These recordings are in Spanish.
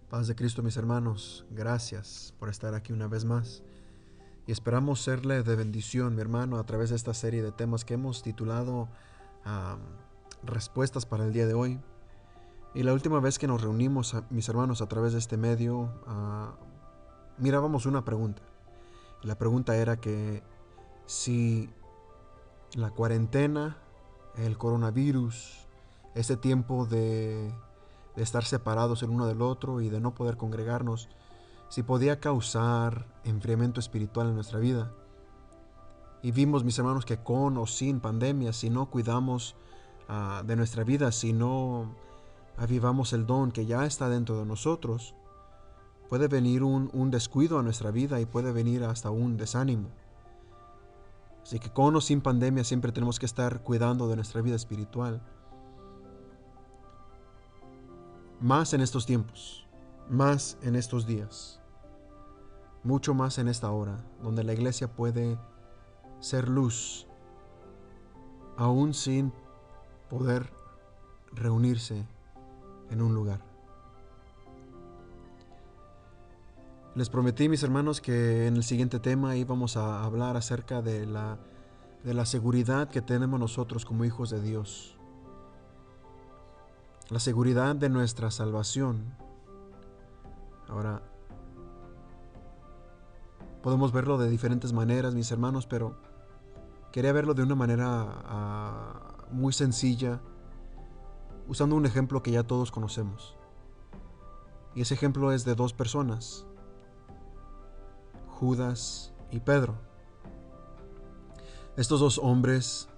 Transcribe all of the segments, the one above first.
Paz de Cristo, mis hermanos, gracias por estar aquí una vez más. Y esperamos serle de bendición, mi hermano, a través de esta serie de temas que hemos titulado um, Respuestas para el día de hoy. Y la última vez que nos reunimos, mis hermanos, a través de este medio, mirábamos una pregunta. La pregunta era que si la cuarentena, el coronavirus, este tiempo de estar separados el uno del otro y de no poder congregarnos, si podía causar enfriamiento espiritual en nuestra vida. Y vimos, mis hermanos, que con o sin pandemia, si no cuidamos de nuestra vida, si no avivamos el don que ya está dentro de nosotros, puede venir un descuido a nuestra vida y puede venir hasta un desánimo. Así que con o sin pandemia siempre tenemos que estar cuidando de nuestra vida espiritual. Más en estos tiempos, más en estos días, mucho más en esta hora, donde la iglesia puede ser luz, aún sin poder reunirse en un lugar. Les prometí, mis hermanos, que en el siguiente tema íbamos a hablar acerca de la seguridad que tenemos nosotros como hijos de Dios, la seguridad de nuestra salvación. Ahora, podemos verlo de diferentes maneras, mis hermanos, pero quería verlo de una manera muy sencilla, usando un ejemplo que ya todos conocemos. Y ese ejemplo es de dos personas, Judas y Pedro. Estos dos hombres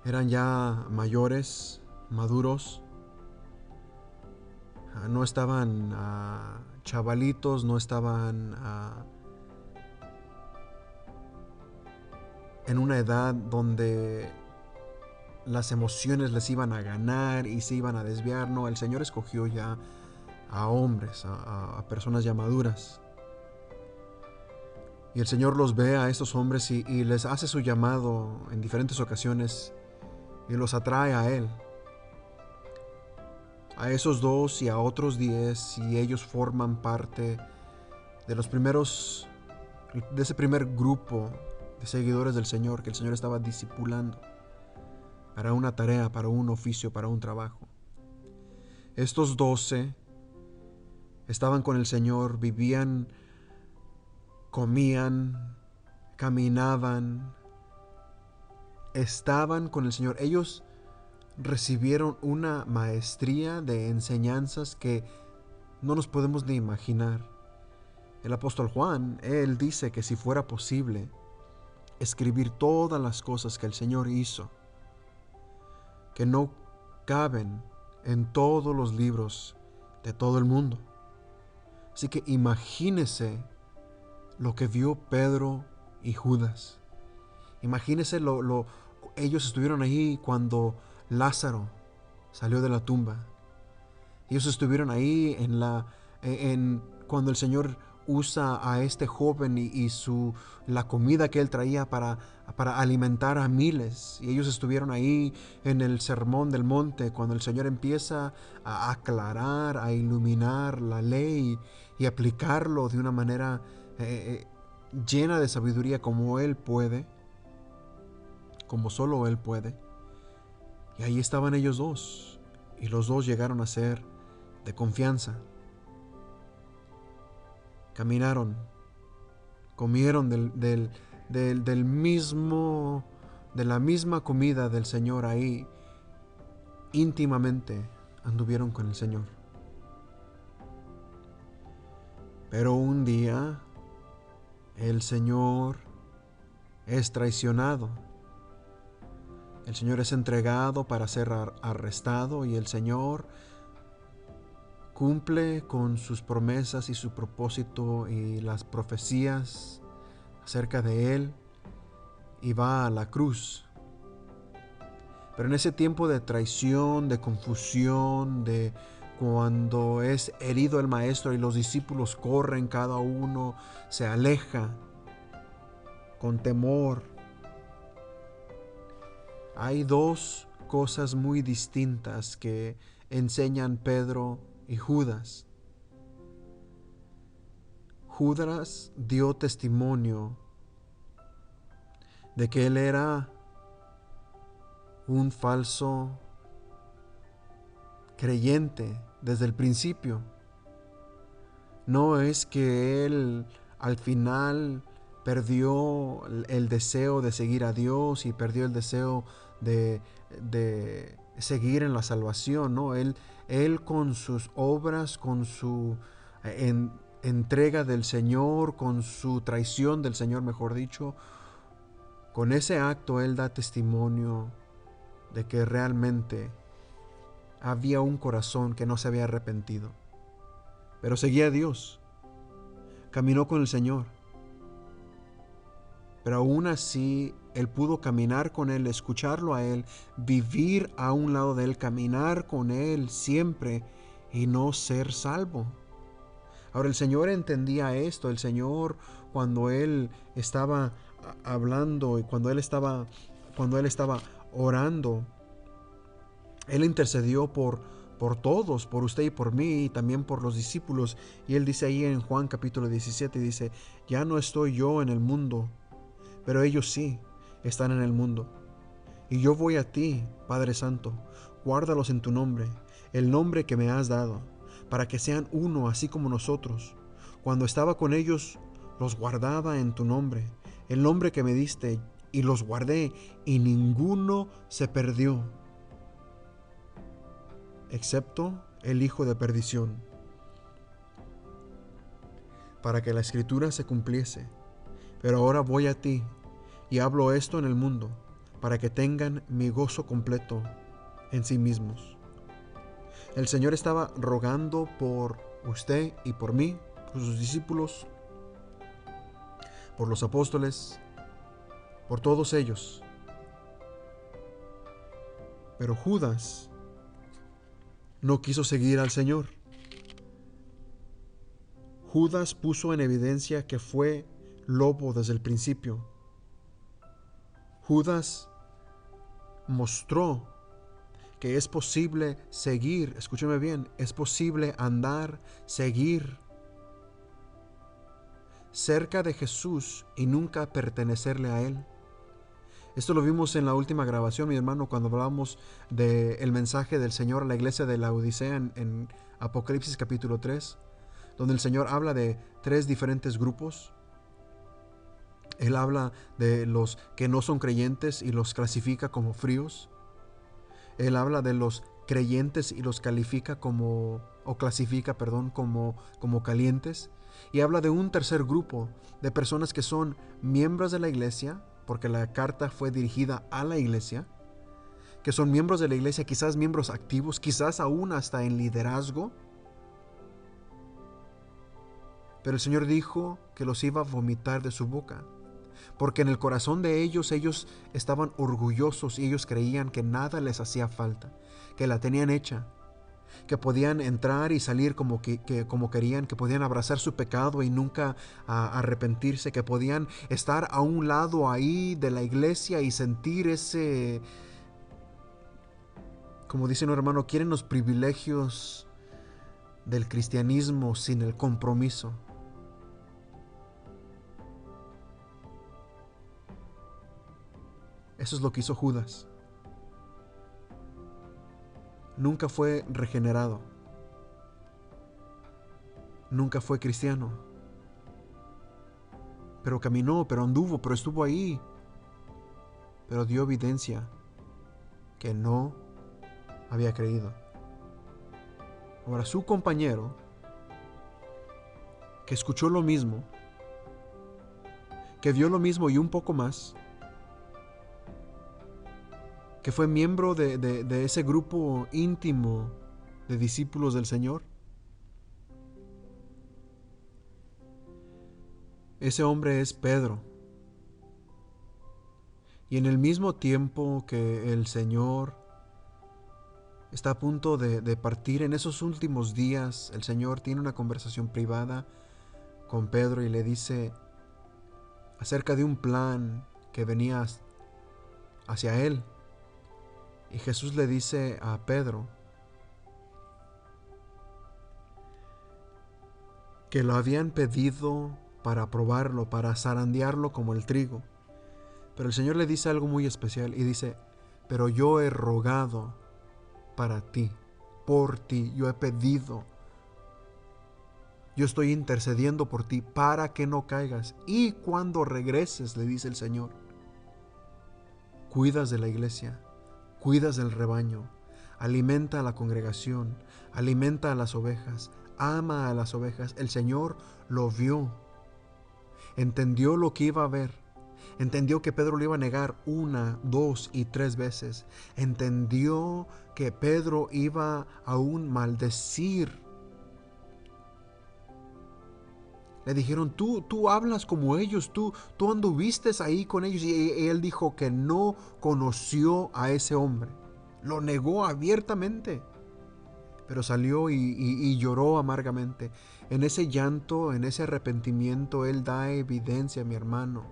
eran ya mayores, maduros, no estaban chavalitos, no estaban en una edad donde las emociones les iban a ganar y se iban a desviar. No, el Señor escogió ya a hombres, a personas ya maduras. Y el Señor los ve a estos hombres y les hace su llamado en diferentes ocasiones y los atrae a Él. A esos dos y a otros 10, y ellos forman parte de los primeros, de ese primer grupo de seguidores del Señor que el Señor estaba discipulando para una tarea, para un oficio, para un trabajo. Estos 12 estaban con el Señor, vivían, comían, caminaban, estaban con el Señor. Ellos recibieron una maestría de enseñanzas que no nos podemos ni imaginar. El apóstol Juan, él dice que si fuera posible escribir todas las cosas que el Señor hizo, que no caben en todos los libros de todo el mundo. Así que imagínese lo que vio Pedro y Judas. Imagínese ellos estuvieron ahí cuando Lázaro salió de la tumba. Ellos estuvieron ahí cuando el Señor usa a este joven y la comida que él traía para alimentar a miles. Y ellos estuvieron ahí en el sermón del monte, cuando el Señor empieza a aclarar, a iluminar la ley y aplicarlo de una manera llena de sabiduría como Él puede, como solo Él puede. Y ahí estaban ellos dos, y los dos llegaron a ser de confianza. Caminaron, comieron de la misma comida del Señor ahí, íntimamente anduvieron con el Señor. Pero un día el Señor es traicionado. El Señor es entregado para ser arrestado y el Señor cumple con sus promesas y su propósito y las profecías acerca de Él y va a la cruz. Pero en ese tiempo de traición, de confusión, de cuando es herido el maestro y los discípulos corren, cada uno se aleja con temor. Hay dos cosas muy distintas que enseñan Pedro y Judas. Judas dio testimonio de que él era un falso creyente desde el principio. No es que él al final perdió el deseo de seguir a Dios y perdió el deseo de seguir en la salvación, ¿no? Él con sus obras, con su entrega del Señor, con su traición del Señor, mejor dicho, con ese acto él da testimonio de que realmente había un corazón que no se había arrepentido, pero seguía a Dios, caminó con el Señor. Pero aún así, él pudo caminar con Él, escucharlo a Él, vivir a un lado de Él, caminar con Él siempre y no ser salvo. Ahora el Señor entendía esto. El Señor, cuando Él estaba hablando y cuando Él estaba orando, Él intercedió por todos, por usted y por mí, y también por los discípulos. Y Él dice ahí en Juan capítulo 17, dice, ya no estoy yo en el mundo, pero ellos sí están en el mundo. Y yo voy a ti, Padre Santo, guárdalos en tu nombre, el nombre que me has dado, para que sean uno así como nosotros. Cuando estaba con ellos, los guardaba en tu nombre, el nombre que me diste, y los guardé, y ninguno se perdió, excepto el hijo de perdición, para que la escritura se cumpliese. Pero ahora voy a ti, y hablo esto en el mundo, para que tengan mi gozo completo en sí mismos. El Señor estaba rogando por usted y por mí, por sus discípulos, por los apóstoles, por todos ellos. Pero Judas no quiso seguir al Señor. Judas puso en evidencia que fue lobo desde el principio. Judas mostró que es posible seguir, escúcheme bien, es posible andar, seguir cerca de Jesús y nunca pertenecerle a Él. Esto lo vimos en la última grabación, mi hermano, cuando hablamos del mensaje del Señor a la iglesia de la Odisea en Apocalipsis capítulo 3, donde el Señor habla de 3 diferentes grupos. Él habla de los que no son creyentes y los clasifica como fríos. Él habla de los creyentes y los califica como calientes. Y habla de un tercer grupo de personas que son miembros de la iglesia, porque la carta fue dirigida a la iglesia, que son miembros de la iglesia, quizás miembros activos, quizás aún hasta en liderazgo. Pero el Señor dijo que los iba a vomitar de su boca, porque en el corazón de ellos estaban orgullosos y ellos creían que nada les hacía falta, que la tenían hecha, que podían entrar y salir como querían, que podían abrazar su pecado y nunca arrepentirse, que podían estar a un lado ahí de la iglesia y sentir ese, como dice un hermano, quieren los privilegios del cristianismo sin el compromiso. Eso es lo que hizo Judas. Nunca fue regenerado. Nunca fue cristiano. Pero caminó, pero anduvo, pero estuvo ahí. Pero dio evidencia que no había creído. Ahora su compañero, que escuchó lo mismo, que vio lo mismo y un poco más, que fue miembro de ese grupo íntimo de discípulos del Señor, ese hombre es Pedro. Y en el mismo tiempo que el Señor está a punto de partir, en esos últimos días, el Señor tiene una conversación privada con Pedro y le dice acerca de un plan que venía hacia él. Y Jesús le dice a Pedro que lo habían pedido para probarlo, para zarandearlo como el trigo. Pero el Señor le dice algo muy especial y dice: pero yo he rogado para ti, por ti, yo he pedido, yo estoy intercediendo por ti para que no caigas. Y cuando regreses, le dice el Señor, cuidas de la iglesia, cuidas del rebaño, alimenta a la congregación, alimenta a las ovejas, ama a las ovejas. El Señor lo vio, entendió lo que iba a ver, entendió que Pedro lo iba a negar 1, 2 y 3 veces, entendió que Pedro iba a aún maldecir. Le dijeron: tú hablas como ellos, tú anduviste ahí con ellos. Y él dijo que no conoció a ese hombre. Lo negó abiertamente. Pero salió y lloró amargamente. En ese llanto, en ese arrepentimiento, él da evidencia, mi hermano,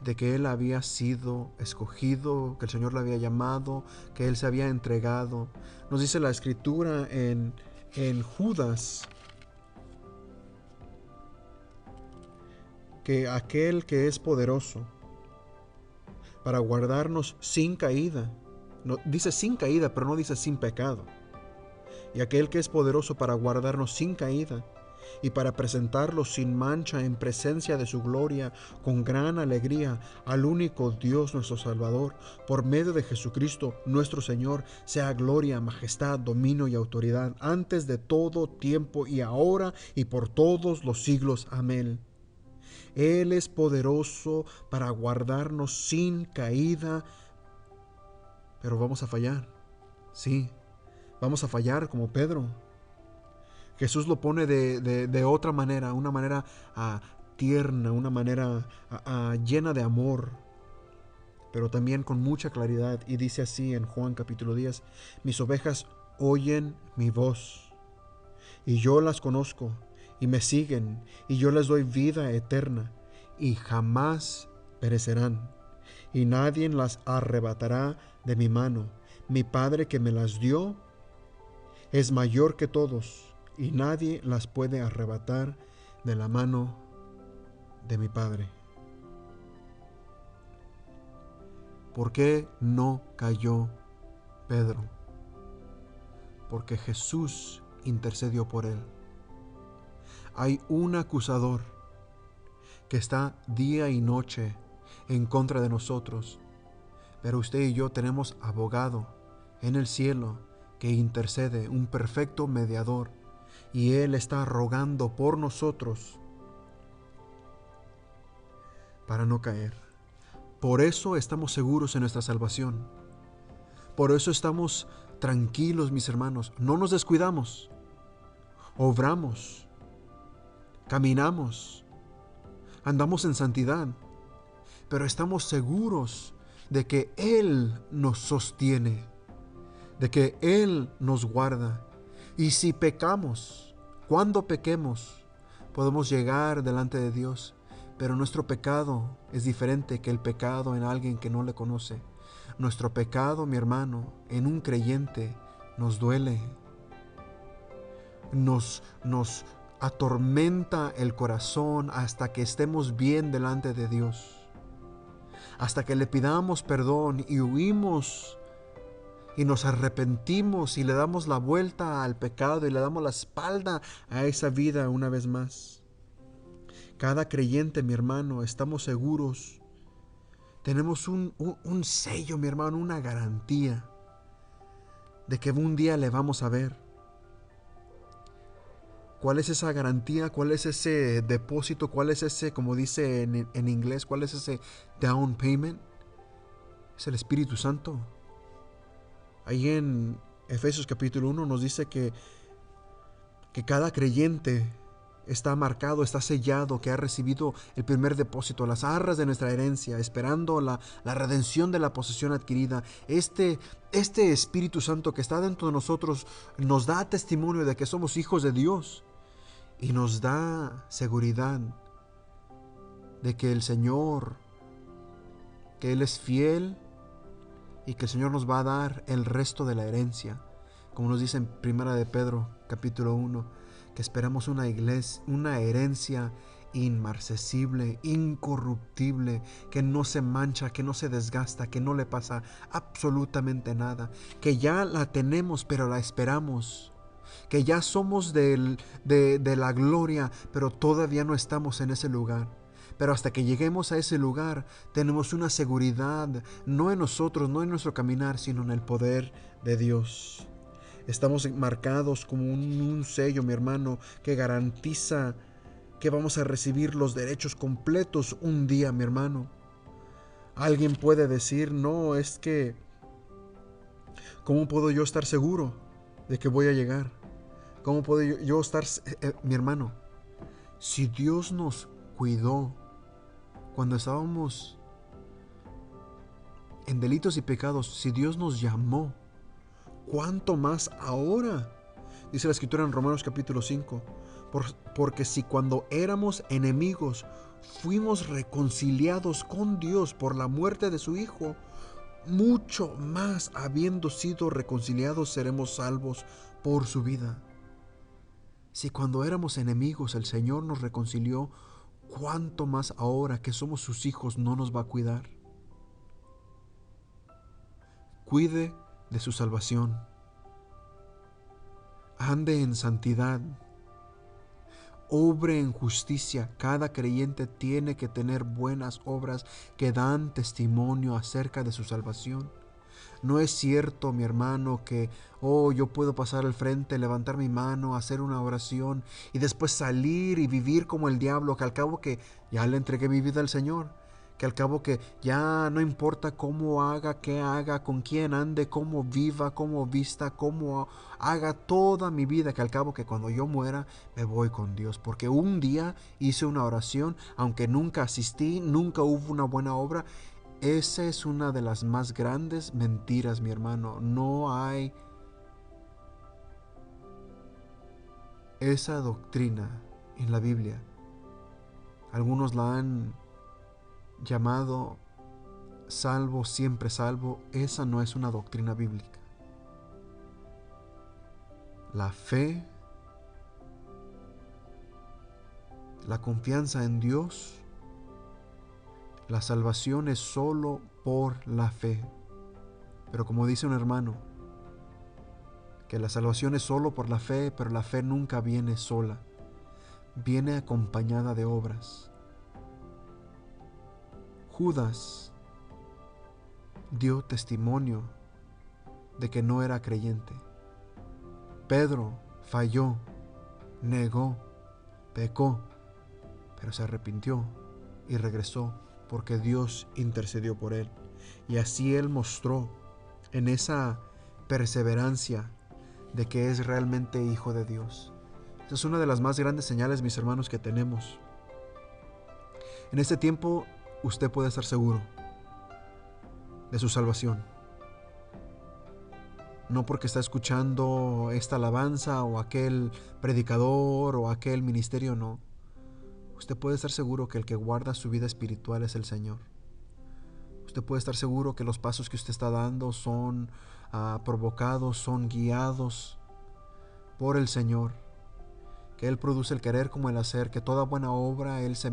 de que él había sido escogido, que el Señor le había llamado, que él se había entregado. Nos dice la Escritura en Judas, que aquel que es poderoso para guardarnos sin caída, no, dice sin caída, pero no dice sin pecado, y aquel que es poderoso para guardarnos sin caída y para presentarlos sin mancha en presencia de su gloria con gran alegría, al único Dios nuestro Salvador, por medio de Jesucristo nuestro Señor, sea gloria, majestad, dominio y autoridad antes de todo tiempo y ahora y por todos los siglos. Amén. Él es poderoso para guardarnos sin caída, pero vamos a fallar. Sí, vamos a fallar como Pedro. Jesús lo pone de otra manera, una manera tierna, una manera llena de amor, pero también con mucha claridad. Y dice así en Juan capítulo 10, mis ovejas oyen mi voz, y yo las conozco, y me siguen, y yo les doy vida eterna, y jamás perecerán, y nadie las arrebatará de mi mano. Mi Padre que me las dio es mayor que todos, y nadie las puede arrebatar de la mano de mi Padre. ¿Por qué no cayó Pedro? Porque Jesús intercedió por él. Hay un acusador que está día y noche en contra de nosotros, pero usted y yo tenemos abogado en el cielo que intercede, un perfecto mediador, y Él está rogando por nosotros para no caer. Por eso estamos seguros en nuestra salvación. Por eso estamos tranquilos, mis hermanos. No nos descuidamos. Obramos, caminamos, andamos en santidad, pero estamos seguros de que Él nos sostiene, de que Él nos guarda. Y si pecamos, cuando pequemos, podemos llegar delante de Dios, pero nuestro pecado es diferente que el pecado en alguien que no le conoce. Nuestro pecado, mi hermano, en un creyente nos duele, nos atormenta el corazón hasta que estemos bien delante de Dios, hasta que le pidamos perdón y huimos y nos arrepentimos y le damos la vuelta al pecado y le damos la espalda a esa vida una vez más. Cada creyente, mi hermano, estamos seguros, tenemos un sello, mi hermano, una garantía de que un día le vamos a ver. ¿Cuál es esa garantía? ¿Cuál es ese depósito? ¿Cuál es ese, como dice en inglés, cuál es ese down payment? Es el Espíritu Santo. Ahí en Efesios capítulo 1 nos dice que cada creyente está marcado, está sellado, que ha recibido el primer depósito, las arras de nuestra herencia, esperando la redención de la posesión adquirida. Este Espíritu Santo que está dentro de nosotros nos da testimonio de que somos hijos de Dios y nos da seguridad de que el Señor, que Él es fiel y que el Señor nos va a dar el resto de la herencia. como nos dice en Primera de Pedro, capítulo 1, que esperamos una iglesia, una herencia inmarcesible, incorruptible, que no se mancha, que no se desgasta, que no le pasa absolutamente nada, que ya la tenemos pero la esperamos, que ya somos de la gloria, pero todavía no estamos en ese lugar. Pero hasta que lleguemos a ese lugar, tenemos una seguridad, no en nosotros, no en nuestro caminar, sino en el poder de Dios. Estamos marcados como un sello, mi hermano, que garantiza que vamos a recibir los derechos completos un día, mi hermano. Alguien puede decir, no, es que, ¿cómo puedo yo estar seguro de que voy a llegar? ¿Cómo puedo yo estar, mi hermano? Si Dios nos cuidó cuando estábamos en delitos y pecados, si Dios nos llamó, ¿cuánto más ahora? Dice la Escritura en Romanos capítulo 5, porque si cuando éramos enemigos fuimos reconciliados con Dios por la muerte de su Hijo, mucho más habiendo sido reconciliados seremos salvos por su vida. Si cuando éramos enemigos el Señor nos reconcilió, ¿cuánto más ahora que somos sus hijos no nos va a cuidar? Cuide de su salvación. Ande en santidad. Obre en justicia. Cada creyente tiene que tener buenas obras que dan testimonio acerca de su salvación. No es cierto, mi hermano, que yo puedo pasar al frente, levantar mi mano, hacer una oración y después salir y vivir como el diablo, que al cabo que ya le entregué mi vida al Señor, que al cabo que ya no importa cómo haga, qué haga, con quién ande, cómo viva, cómo vista, cómo haga toda mi vida, que al cabo que cuando yo muera me voy con Dios, porque un día hice una oración, aunque nunca asistí, nunca hubo una buena obra. Esa es una de las más grandes mentiras, mi hermano. No hay esa doctrina en la Biblia. Algunos la han llamado salvo, siempre salvo. Esa no es una doctrina bíblica. La fe, la confianza en Dios, la salvación es solo por la fe. Pero como dice un hermano, que la salvación es solo por la fe, pero la fe nunca viene sola. Viene acompañada de obras. Judas dio testimonio de que no era creyente. Pedro falló, negó, pecó, pero se arrepintió y regresó porque Dios intercedió por él. Y así él mostró en esa perseverancia de que es realmente hijo de Dios. Esa es una de las más grandes señales, mis hermanos, que tenemos. En este tiempo usted puede estar seguro de su salvación. No porque está escuchando esta alabanza o aquel predicador o aquel ministerio, no. Usted puede estar seguro que el que guarda su vida espiritual es el Señor. Usted puede estar seguro que los pasos que usted está dando son provocados, son guiados por el Señor. Que Él produce el querer como el hacer, que toda buena obra Él se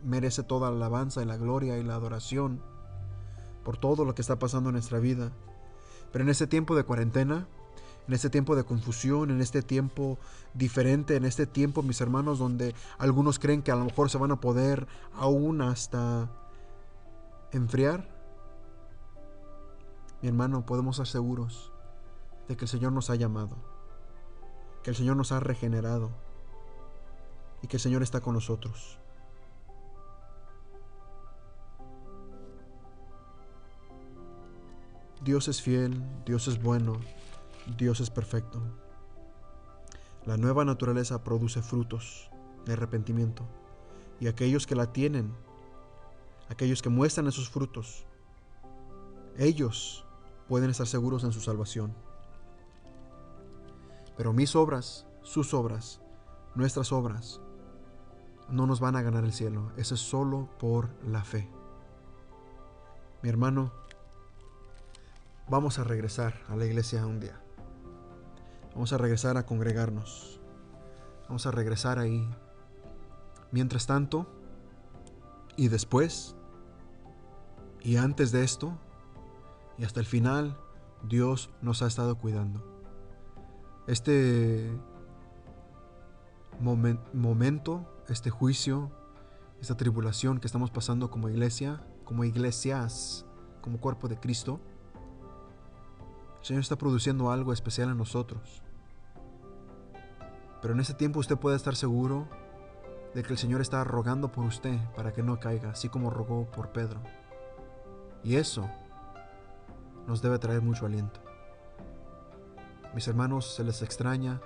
merece toda la alabanza y la gloria y la adoración por todo lo que está pasando en nuestra vida. Pero en este tiempo de cuarentena, en este tiempo de confusión, en este tiempo diferente, en este tiempo, mis hermanos, donde algunos creen que a lo mejor se van a poder aún hasta enfriar, mi hermano, podemos estar seguros de que el Señor nos ha llamado, que el Señor nos ha regenerado y que el Señor está con nosotros. Dios es fiel, Dios es bueno, Dios es perfecto. La nueva naturaleza produce frutos de arrepentimiento y aquellos que la tienen, aquellos que muestran esos frutos, ellos pueden estar seguros en su salvación. Pero mis obras, sus obras, nuestras obras, no nos van a ganar el cielo. Eso es solo por la fe. Mi hermano, vamos a regresar a la iglesia un día. Vamos a regresar a congregarnos. Vamos a regresar ahí. Mientras tanto, y después, y antes de esto, y hasta el final, Dios nos ha estado cuidando. Este momento, este juicio, esta tribulación que estamos pasando como iglesia, como iglesias, como cuerpo de Cristo, el Señor está produciendo algo especial en nosotros. Pero en ese tiempo usted puede estar seguro de que el Señor está rogando por usted para que no caiga, así como rogó por Pedro. Y eso nos debe traer mucho aliento. Mis hermanos, se les extraña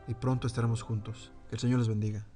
y pronto estaremos juntos. Que el Señor les bendiga.